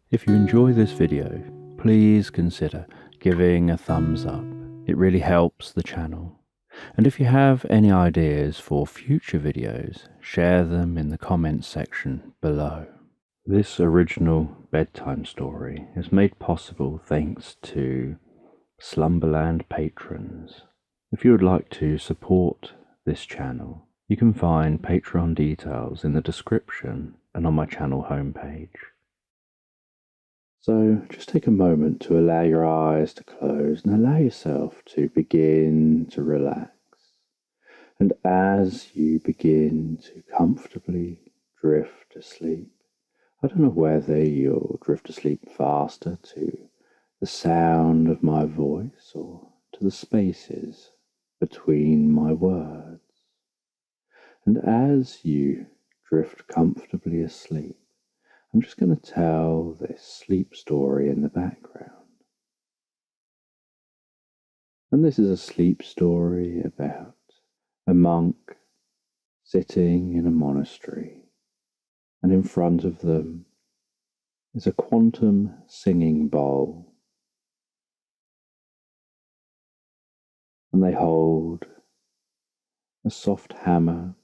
If you enjoy this video, please consider giving a thumbs up. It really helps the channel. And if you have any ideas for future videos, share them in the comments section below. This original bedtime story is made possible thanks to Slumberland patrons. If you would like to support this channel, you can find Patreon details in the description and on my channel homepage. So just take a moment to allow your eyes to close and allow yourself to begin to relax. And as you begin to comfortably drift asleep, I don't know whether you'll drift asleep faster to the sound of my voice or to the spaces between my words. And as you drift comfortably asleep, I'm just going to tell this sleep story in the background. And this is a sleep story about a monk sitting in a monastery, and in front of them is a quantum singing bowl, and they hold a soft hammer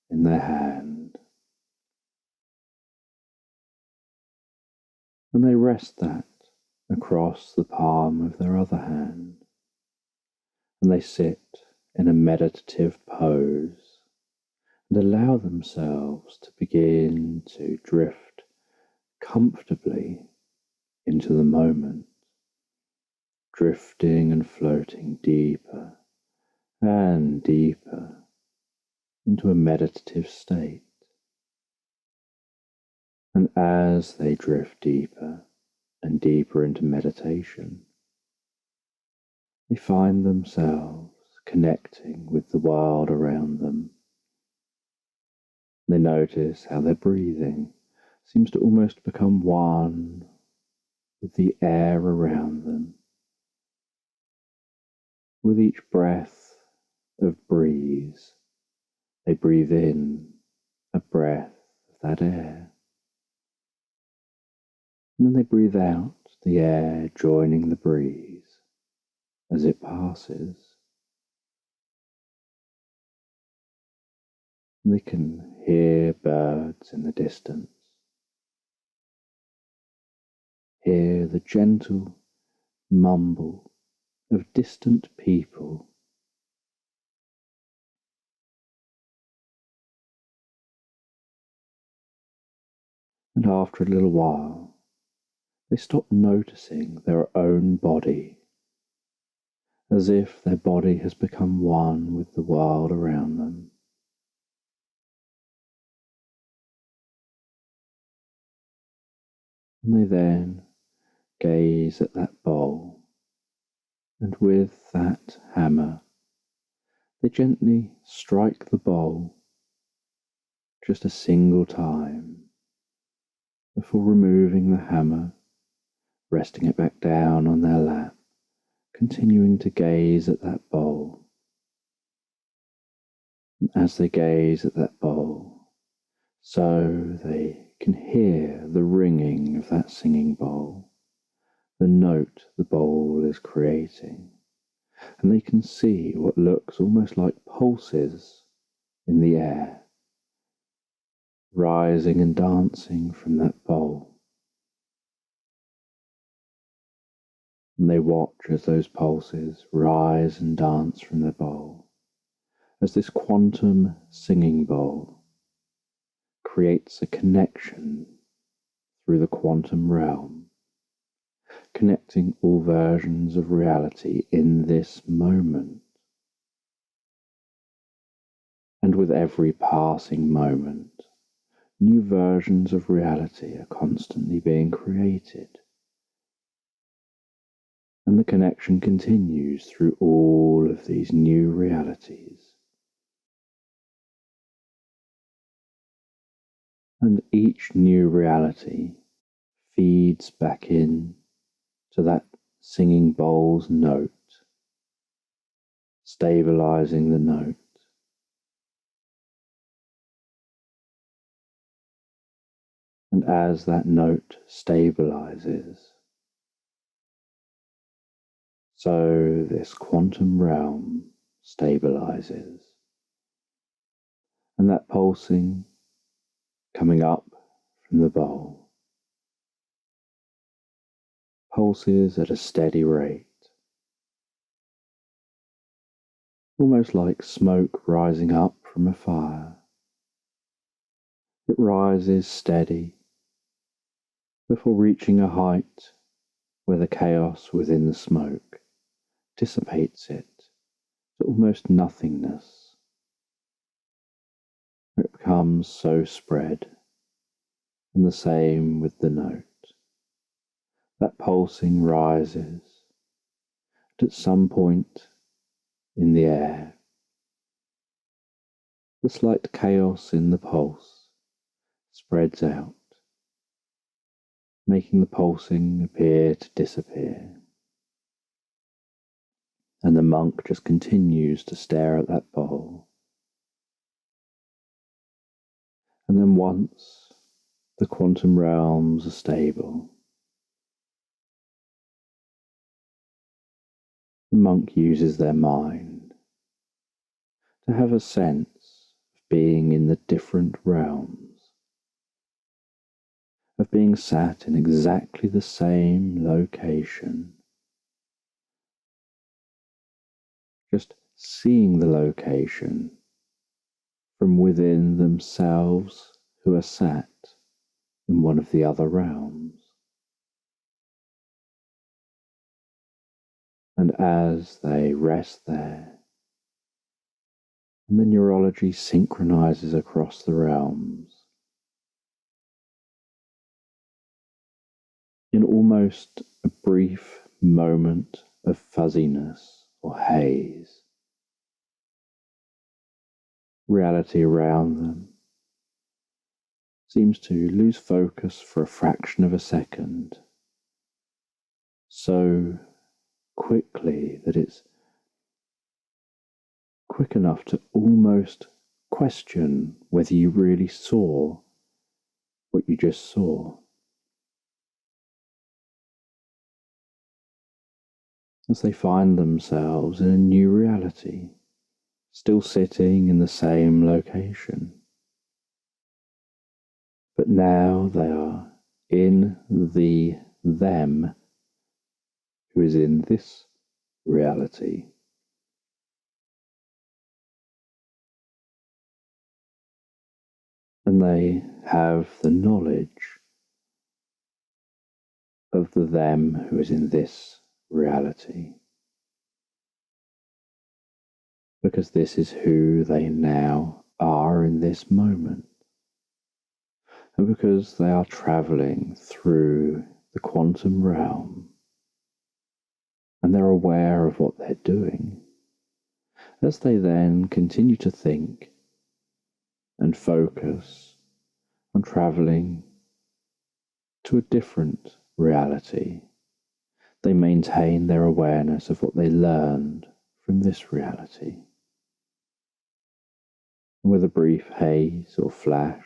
in their hand, and they rest that across the palm of their other hand, and they sit in a meditative pose and allow themselves to begin to drift comfortably into the moment, drifting and floating deeper and deeper into a meditative state. And as they drift deeper and deeper into meditation, they find themselves connecting with the world around them. They notice how their breathing seems to almost become one with the air around them. With each breath of breeze, they breathe in a breath of that air. And then they breathe out the air joining the breeze as it passes. They can hear birds in the distance, hear the gentle mumble of distant people. And after a little while, they stop noticing their own body, as if their body has become one with the world around them. And they then gaze at that bowl, and with that hammer, they gently strike the bowl just a single time before removing the hammer, resting it back down on their lap, continuing to gaze at that bowl. And as they gaze at that bowl, so they can hear the ringing of that singing bowl, the note the bowl is creating, and they can see what looks almost like pulses in the air, rising and dancing from that bowl. And they watch as those pulses rise and dance from the bowl, as this quantum singing bowl creates a connection through the quantum realm, connecting all versions of reality in this moment. And with every passing moment, new versions of reality are constantly being created. And the connection continues through all of these new realities. And each new reality feeds back in to that singing bowl's note, stabilizing the note. And as that note stabilizes, so this quantum realm stabilizes. And that pulsing coming up from the bowl pulses at a steady rate, almost like smoke rising up from a fire. It rises steady before reaching a height where the chaos within the smoke dissipates it to almost nothingness. It becomes so spread, and the same with the note. That pulsing rises, and at some point in the air, the slight chaos in the pulse spreads out, making the pulsing appear to disappear. And the monk just continues to stare at that bowl. And then once the quantum realms are stable, the monk uses their mind to have a sense of being in the different realms, of being sat in exactly the same location, just seeing the location from within themselves who are sat in one of the other realms. And as they rest there, and the neurology synchronizes across the realms in almost a brief moment of fuzziness or haze, reality around them seems to lose focus for a fraction of a second, so quickly that it's quick enough to almost question whether you really saw what you just saw. As they find themselves in a new reality, still sitting in the same location. But now they are in the them who is in this reality. And they have the knowledge of the them who is in this reality. Because this is who they now are in this moment. And because they are traveling through the quantum realm, and they're aware of what they're doing, as they then continue to think and focus on traveling to a different reality, they maintain their awareness of what they learned from this reality. And with a brief haze or flash,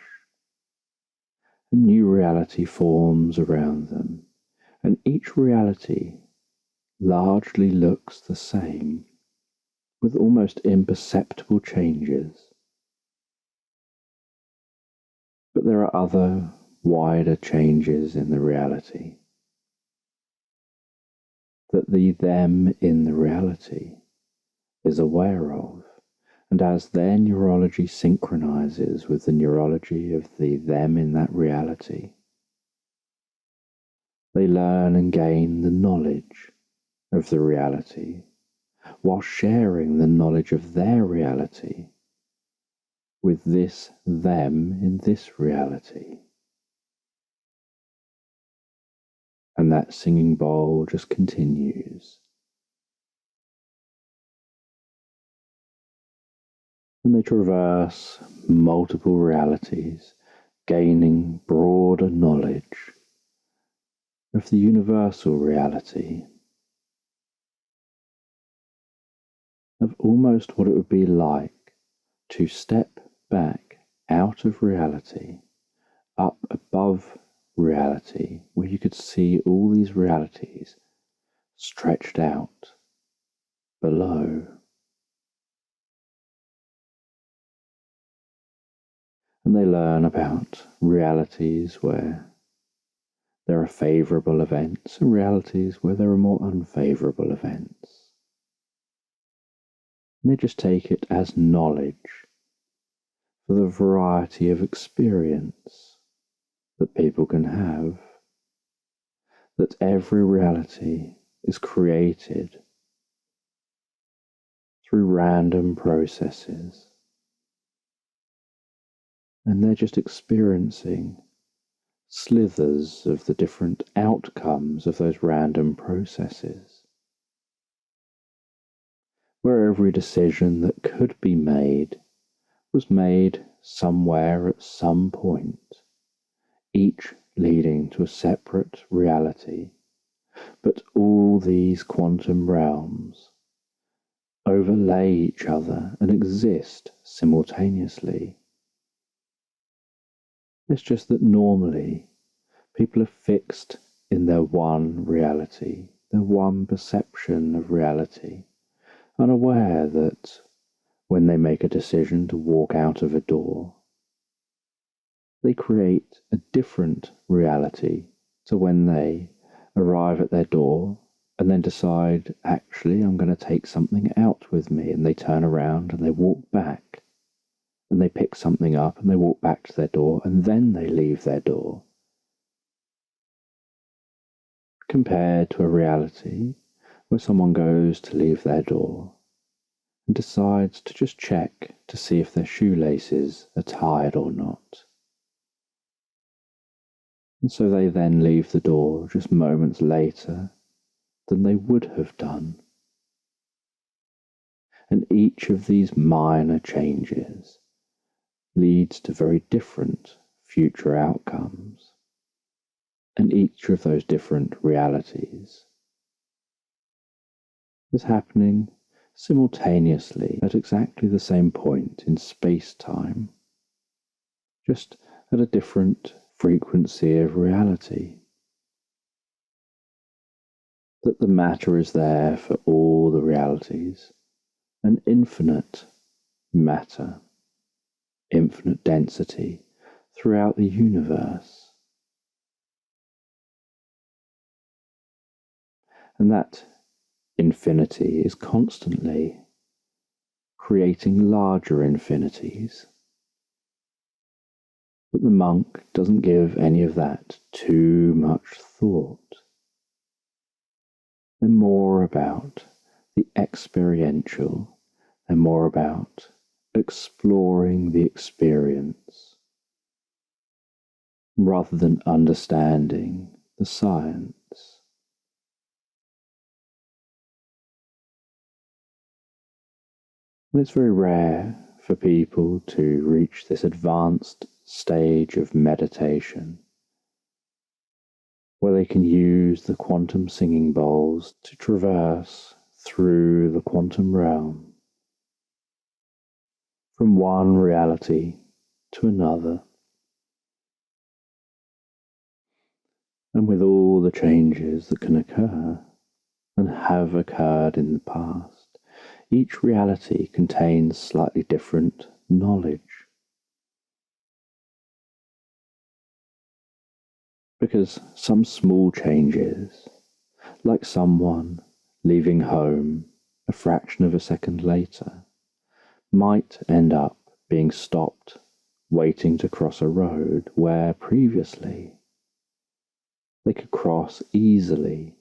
a new reality forms around them, and each reality largely looks the same, with almost imperceptible changes. But there are other, wider changes in the reality that the them in the reality is aware of, and as their neurology synchronizes with the neurology of the them in that reality, they learn and gain the knowledge of the reality while sharing the knowledge of their reality with this them in this reality. And that singing bowl just continues. And they traverse multiple realities, gaining broader knowledge of the universal reality, of almost what it would be like to step back out of reality up above reality, where you could see all these realities stretched out below. And they learn about realities where there are favourable events and realities where there are more unfavourable events. And they just take it as knowledge for the variety of experience that people can have, that every reality is created through random processes, and they're just experiencing slithers of the different outcomes of those random processes, where every decision that could be made was made somewhere at some point, each leading to a separate reality. But all these quantum realms overlay each other and exist simultaneously. It's just that normally people are fixed in their one reality, their one perception of reality, unaware that when they make a decision to walk out of a door, they create a different reality to when they arrive at their door and then decide, actually, I'm going to take something out with me, and they turn around and they walk back and they pick something up and they walk back to their door and then they leave their door. Compared to a reality where someone goes to leave their door and decides to just check to see if their shoelaces are tied or not. And so they then leave the door just moments later than they would have done. And each of these minor changes leads to very different future outcomes. And each of those different realities is happening simultaneously at exactly the same point in space-time, just at a different frequency of reality. That the matter is there for all the realities, an infinite matter, infinite density throughout the universe. And that infinity is constantly creating larger infinities. But the monk doesn't give any of that too much thought. They're more about the experiential, they're more about exploring the experience rather than understanding the science. And it's very rare for people to reach this advanced stage of meditation where they can use the quantum singing bowls to traverse through the quantum realm from one reality to another. And with all the changes that can occur and have occurred in the past, each reality contains slightly different knowledge. Because some small changes, like someone leaving home a fraction of a second later, might end up being stopped waiting to cross a road where previously they could cross easily.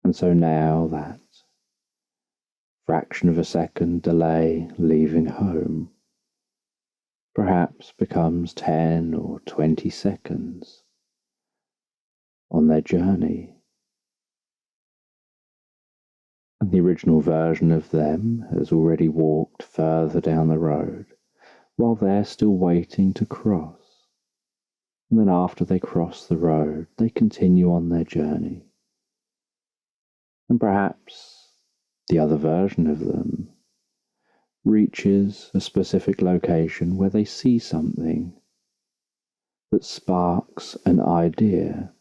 And so now that fraction of a second delay leaving home perhaps becomes 10 or 20 seconds on their journey. And the original version of them has already walked further down the road while they're still waiting to cross. And then after they cross the road, they continue on their journey. And perhaps the other version of them reaches a specific location where they see something that sparks an idea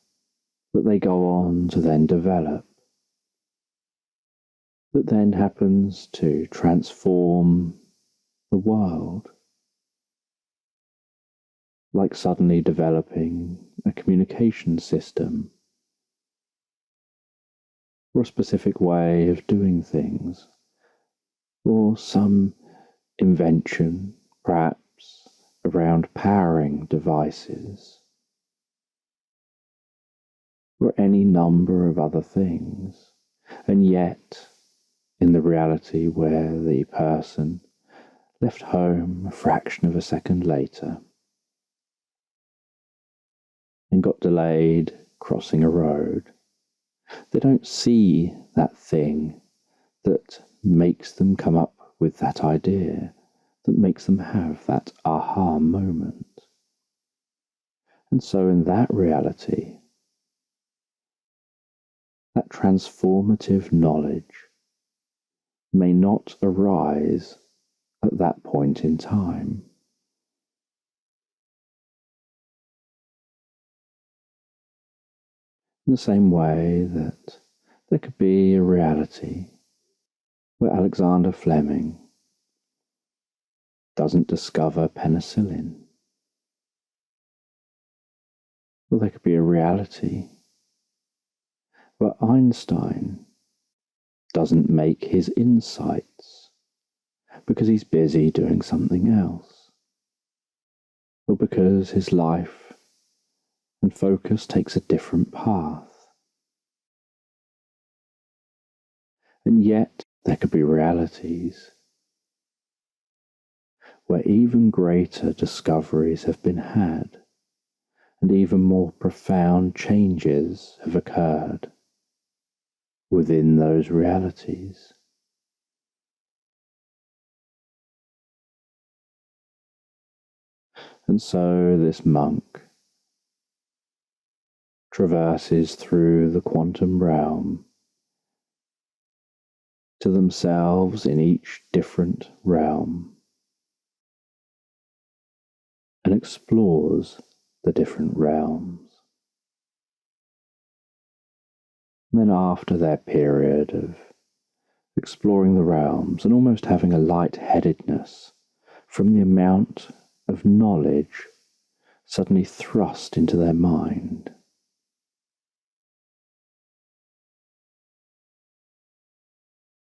that they go on to then develop, that then happens to transform the world, like suddenly developing a communication system or a specific way of doing things, or some invention, perhaps around powering devices, or any number of other things. And yet, in the reality where the person left home a fraction of a second later and got delayed crossing a road, they don't see that thing that makes them come up with that idea, that makes them have that aha moment. And so in that reality, that transformative knowledge may not arise at that point in time. In the same way that there could be a reality where Alexander Fleming doesn't discover penicillin. Or there could be a reality where Einstein doesn't make his insights because he's busy doing something else, or because his life and focus takes a different path. And yet there could be realities where even greater discoveries have been had and even more profound changes have occurred within those realities. And so this monk traverses through the quantum realm to themselves in each different realm and explores the different realms. And then after their period of exploring the realms and almost having a light-headedness from the amount of knowledge suddenly thrust into their mind,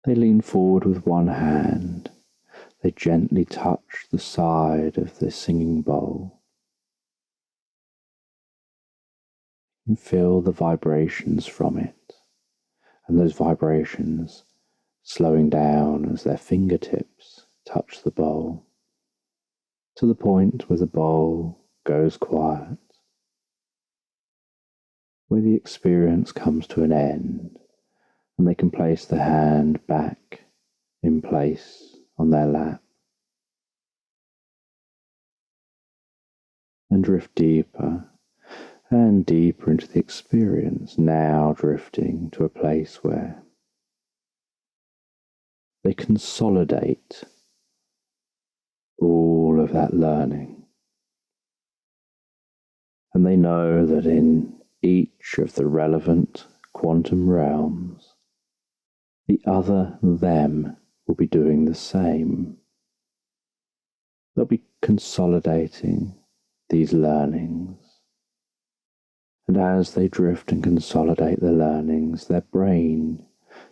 they lean forward with one hand. They gently touch the side of the singing bowl and feel the vibrations from it, and those vibrations slowing down as their fingertips touch the bowl, to the point where the bowl goes quiet, where the experience comes to an end, and they can place the hand back in place on their lap and drift deeper and deeper into the experience, now drifting to a place where they consolidate all of that learning. And they know that in each of the relevant quantum realms, the other them will be doing the same. They'll be consolidating these learnings. And as they drift and consolidate the learnings, their brain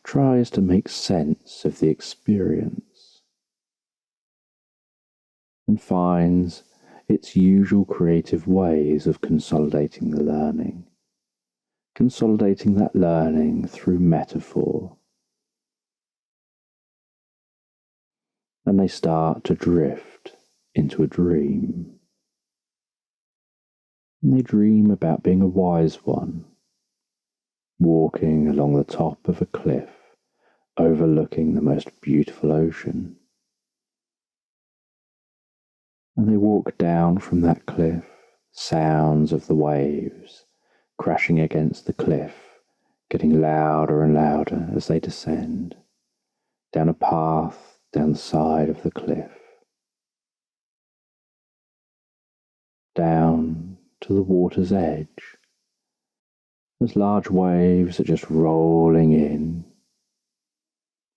tries to make sense of the experience and finds its usual creative ways of consolidating the learning, consolidating that learning through metaphor. And they start to drift into a dream. And they dream about being a wise one, walking along the top of a cliff, overlooking the most beautiful ocean. And they walk down from that cliff, sounds of the waves crashing against the cliff, getting louder and louder as they descend, down a path down the side of the cliff, down to the water's edge. Those large waves are just rolling in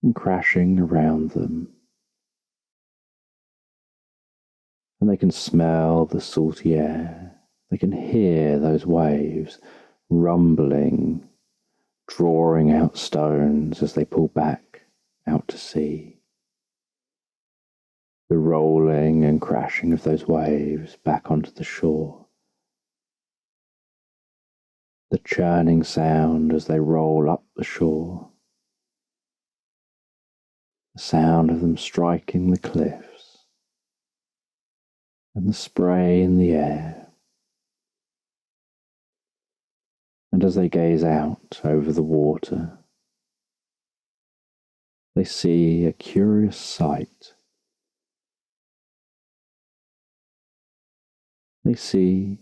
and crashing around them. And they can smell the salty air. They can hear those waves rumbling, drawing out stones as they pull back out to sea. The rolling and crashing of those waves back onto the shore. The churning sound as they roll up the shore. The sound of them striking the cliffs. And the spray in the air. And as they gaze out over the water, they see a curious sight. They see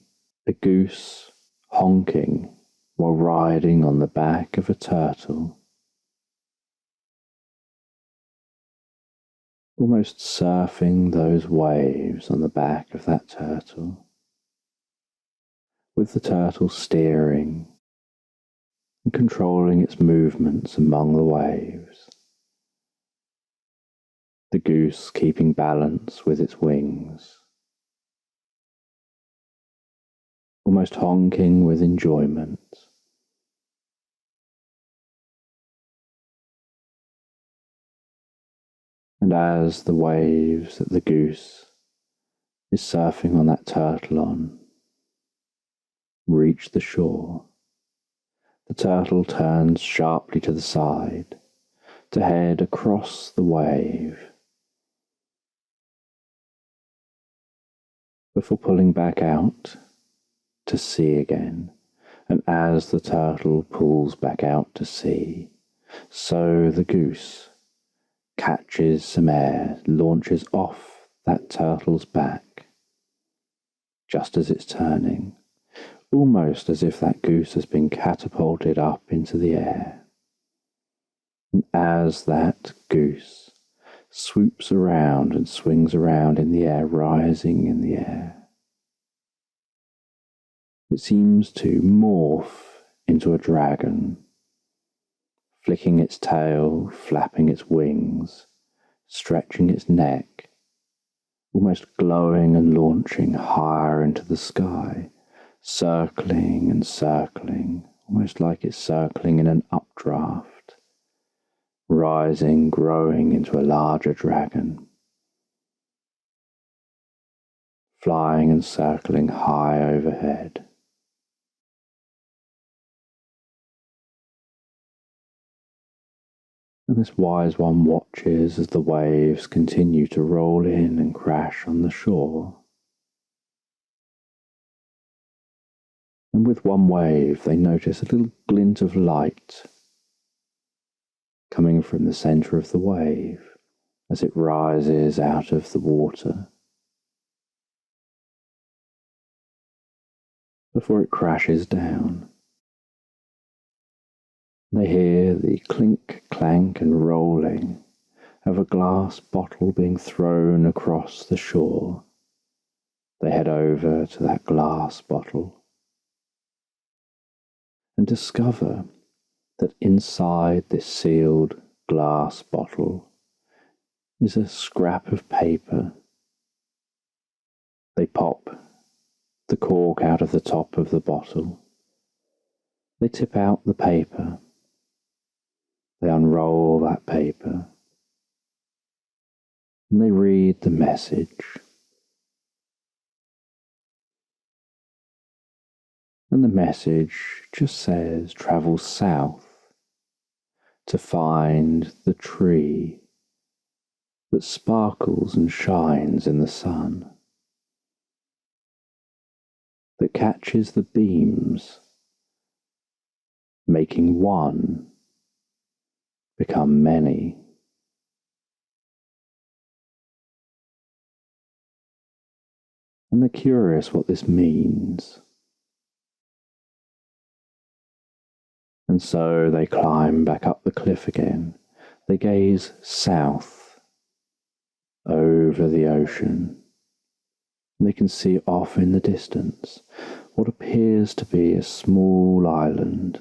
a goose honking while riding on the back of a turtle, almost surfing those waves on the back of that turtle, with the turtle steering and controlling its movements among the waves, the goose keeping balance with its wings, almost honking with enjoyment. And as the waves that the goose is surfing on that turtle on reach the shore, the turtle turns sharply to the side to head across the wave before pulling back out to sea again. And as the turtle pulls back out to sea, so the goose catches some air, launches off that turtle's back, just as it's turning, almost as if that goose has been catapulted up into the air. And as that goose swoops around and swings around in the air, rising in the air, it seems to morph into a dragon, flicking its tail, flapping its wings, stretching its neck, almost glowing and launching higher into the sky, circling and circling, almost like it's circling in an updraft, rising, growing into a larger dragon, flying and circling high overhead. And this wise one watches as the waves continue to roll in and crash on the shore. And with one wave, they notice a little glint of light coming from the center of the wave as it rises out of the water before it crashes down. They hear the clink, clank and rolling of a glass bottle being thrown across the shore. They head over to that glass bottle and discover that inside this sealed glass bottle is a scrap of paper. They pop the cork out of the top of the bottle. They tip out the paper. They unroll that paper and they read the message. And the message just says, travel south to find the tree that sparkles and shines in the sun, that catches the beams, making one become many. And they're curious what this means. And so they climb back up the cliff again. They gaze south over the ocean. And they can see off in the distance what appears to be a small island.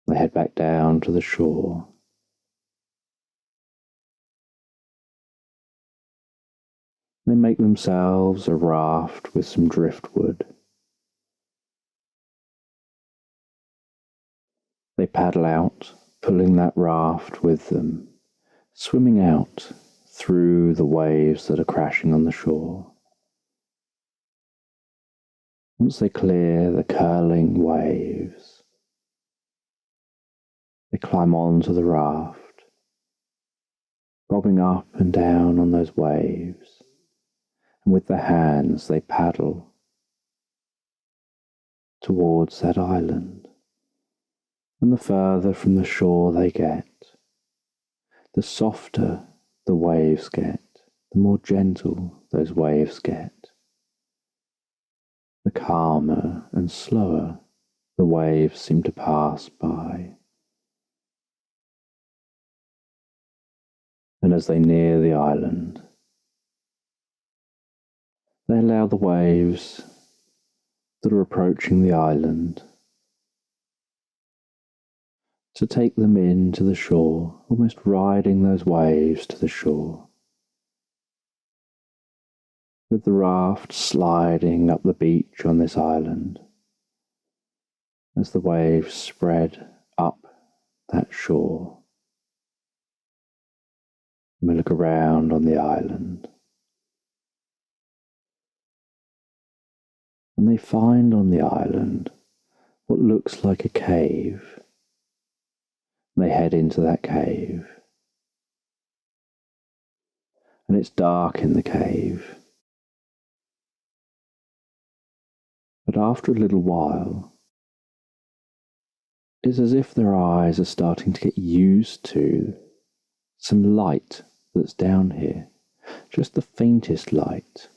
They head back down to the shore. They make themselves a raft with some driftwood. They paddle out, pulling that raft with them, swimming out through the waves that are crashing on the shore. Once they clear the curling waves, they climb onto the raft, bobbing up and down on those waves, and with their hands they paddle towards that island. And the further from the shore they get, the softer the waves get, the more gentle those waves get, the calmer and slower the waves seem to pass by. And as they near the island, they allow the waves that are approaching the island to take them in to the shore, almost riding those waves to the shore, with the raft sliding up the beach on this island as the waves spread up that shore. And we look around on the island, and they find on the island what looks like a cave. They head into that cave, and it's dark in the cave. But after a little while, it's as if their eyes are starting to get used to some light that's down here, just the faintest light.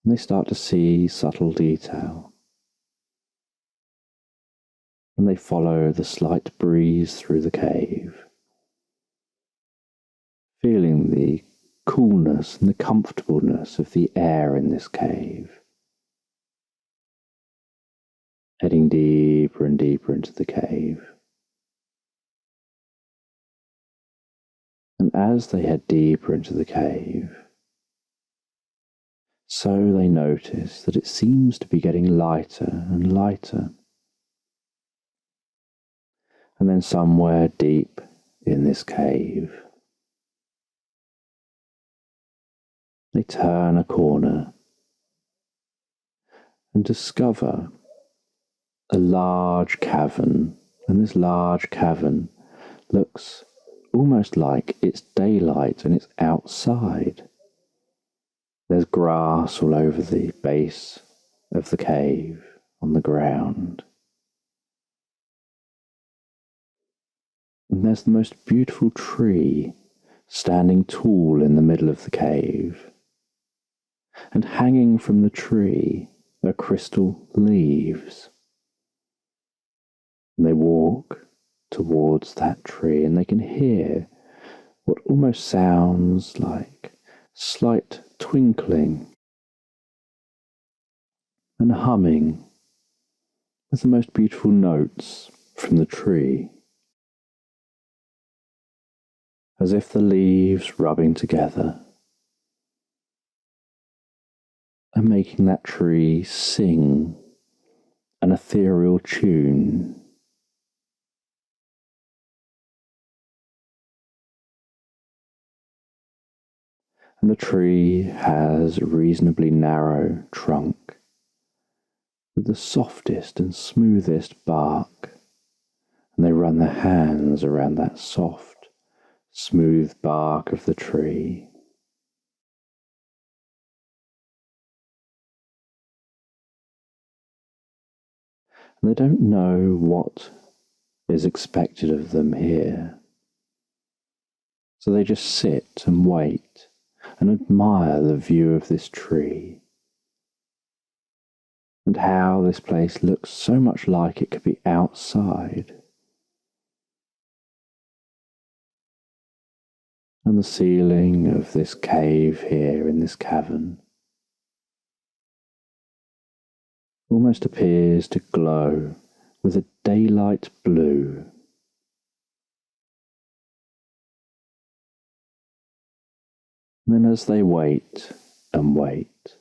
And they start to see subtle detail. And they follow the slight breeze through the cave, feeling the coolness and the comfortableness of the air in this cave, heading deeper and deeper into the cave. And as they head deeper into the cave, so they notice that it seems to be getting lighter and lighter. And then somewhere deep in this cave, they turn a corner and discover a large cavern. And this large cavern looks almost like it's daylight and it's outside. There's grass all over the base of the cave, on the ground. And there's the most beautiful tree standing tall in the middle of the cave. And hanging from the tree are crystal leaves. And they walk towards that tree, and they can hear what almost sounds like slight twinkling and humming with the most beautiful notes from the tree, as if the leaves rubbing together and making that tree sing an ethereal tune. And the tree has a reasonably narrow trunk with the softest and smoothest bark, and they run their hands around that soft, smooth bark of the tree. And they don't know what is expected of them here, so they just sit and wait and admire the view of this tree, and how this place looks so much like it could be outside. And the ceiling of this cave here in this cavern almost appears to glow with a daylight blue. And then as they wait and wait,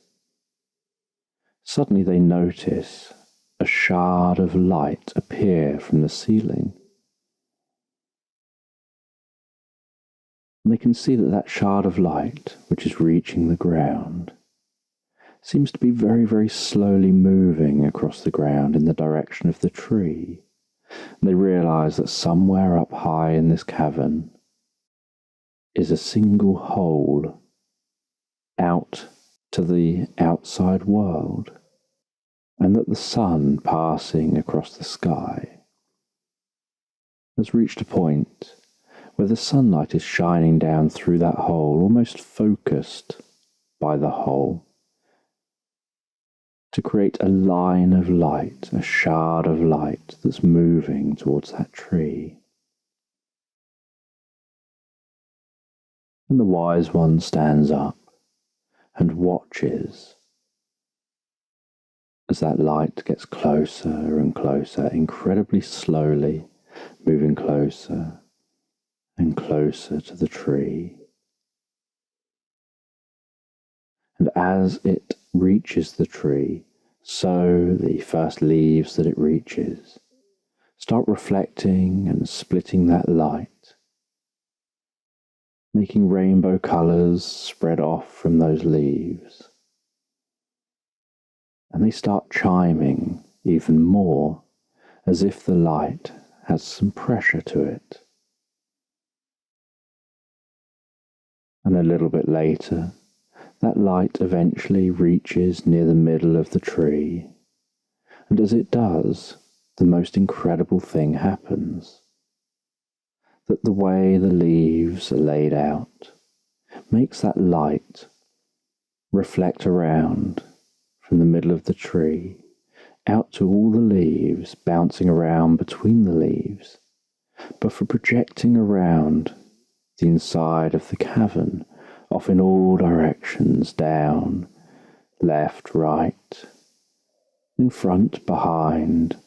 suddenly they notice a shard of light appear from the ceiling. And they can see that that shard of light, which is reaching the ground, seems to be very, very slowly moving across the ground in the direction of the tree. And they realize that somewhere up high in this cavern is a single hole out to the outside world, and that the sun passing across the sky has reached a point where the sunlight is shining down through that hole, almost focused by the hole, to create a line of light, a shard of light that's moving towards that tree. And the wise one stands up and watches as that light gets closer and closer, incredibly slowly, moving closer and closer to the tree. And as it reaches the tree, so the first leaves that it reaches start reflecting and splitting that light, making rainbow colours spread off from those leaves. And they start chiming even more, as if the light has some pressure to it. And a little bit later, that light eventually reaches near the middle of the tree, and as it does, the most incredible thing happens. That the way the leaves are laid out makes that light reflect around from the middle of the tree out to all the leaves, bouncing around between the leaves, but for projecting around the inside of the cavern, off in all directions, down, left, right, in front, behind,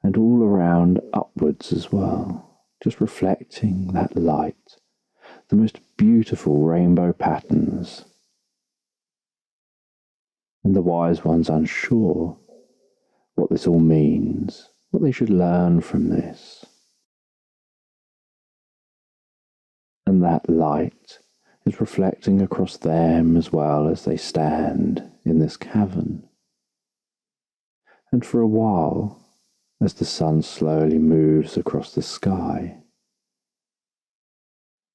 and all around upwards as well, just reflecting that light, the most beautiful rainbow patterns. And the wise ones, unsure what this all means, what they should learn from this. And that light is reflecting across them as well as they stand in this cavern. And for a while, as the sun slowly moves across the sky,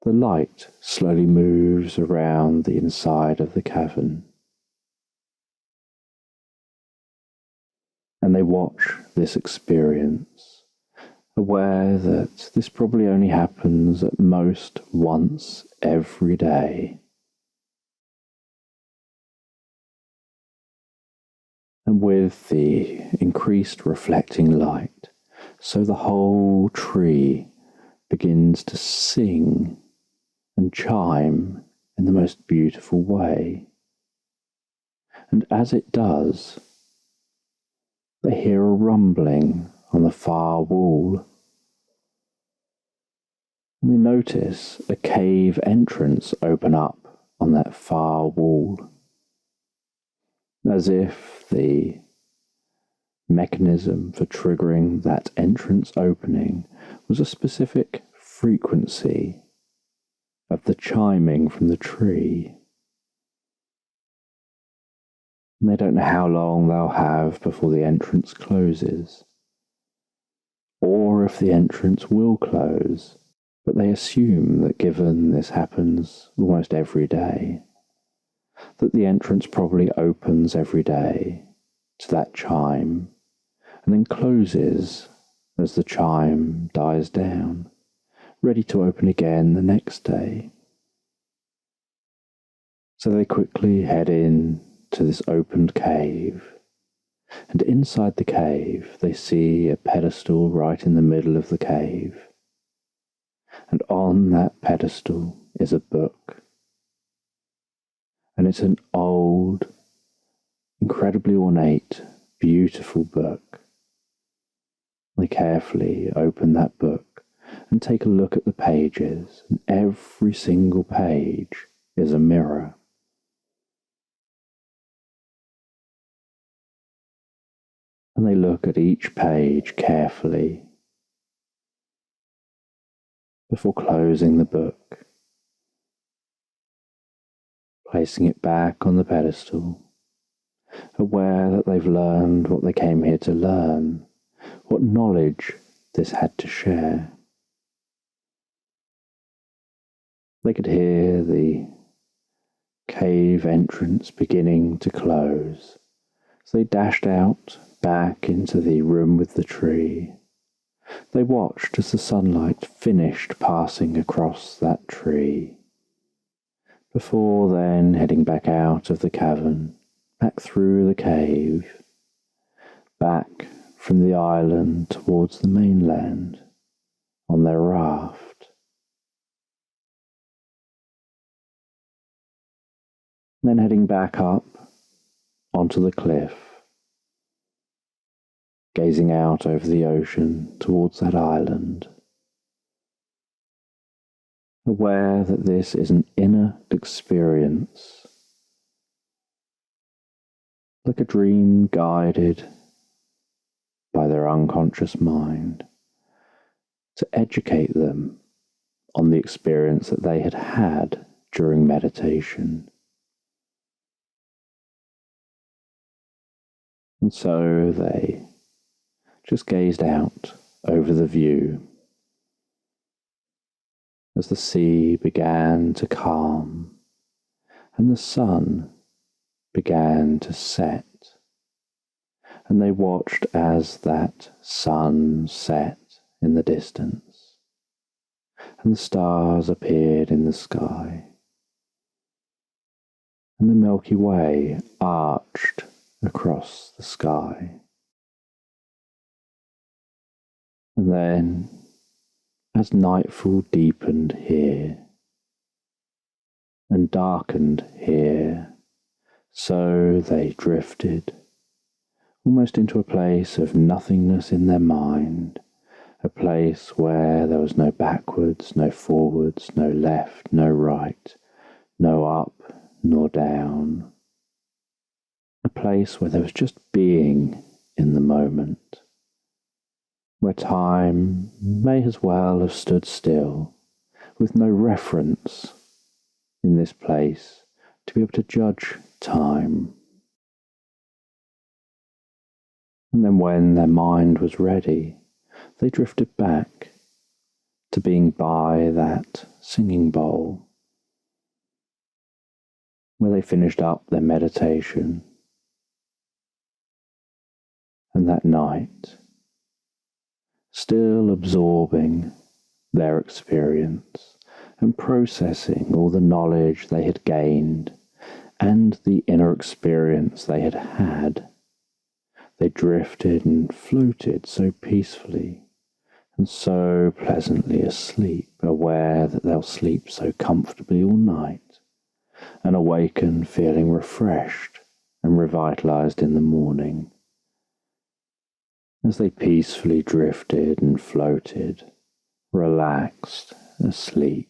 the light slowly moves around the inside of the cavern. And they watch this experience, aware that this probably only happens at most once every day. And with the increased reflecting light, so the whole tree begins to sing and chime in the most beautiful way. And as it does, they hear a rumbling on the far wall. And they notice a cave entrance open up on that far wall, as if the mechanism for triggering that entrance opening was a specific frequency of the chiming from the tree. And they don't know how long they'll have before the entrance closes, or if the entrance will close, but they assume that given this happens almost every day, that the entrance probably opens every day to that chime, and then closes as the chime dies down, ready to open again the next day. So they quickly head in to this opened cave, and inside the cave they see a pedestal right in the middle of the cave, and on that pedestal is a book, and it's an old, incredibly ornate beautiful book. They carefully open that book and take a look at the pages, and every single page is a mirror. And they look at each page carefully before closing the book, placing it back on the pedestal, aware that they've learned what they came here to learn, what knowledge this had to share. They could hear the cave entrance beginning to close as they dashed out back into the room with the tree. They watched as the sunlight finished passing across that tree, before then heading back out of the cavern, back through the cave, back from the island towards the mainland on their raft. Then heading back up onto the cliff, gazing out over the ocean towards that island, aware that this is an inner experience, like a dream guided by their unconscious mind, to educate them on the experience that they had had during meditation. And so they just gazed out over the view as the sea began to calm and the sun began to set. And they watched as that sun set in the distance and the stars appeared in the sky and the Milky Way arched across the sky. And then, as nightfall deepened here and darkened here, so they drifted almost into a place of nothingness in their mind, a place where there was no backwards, no forwards, no left, no right, no up nor down, a place where there was just being in the moment, where time may as well have stood still, with no reference in this place to be able to judge time. And then when their mind was ready, they drifted back to being by that singing bowl, where they finished up their meditation. And that night, still absorbing their experience and processing all the knowledge they had gained and the inner experience they had had, they drifted and floated so peacefully and so pleasantly asleep, aware that they'll sleep so comfortably all night and awaken feeling refreshed and revitalized in the morning, as they peacefully drifted and floated, relaxed, asleep.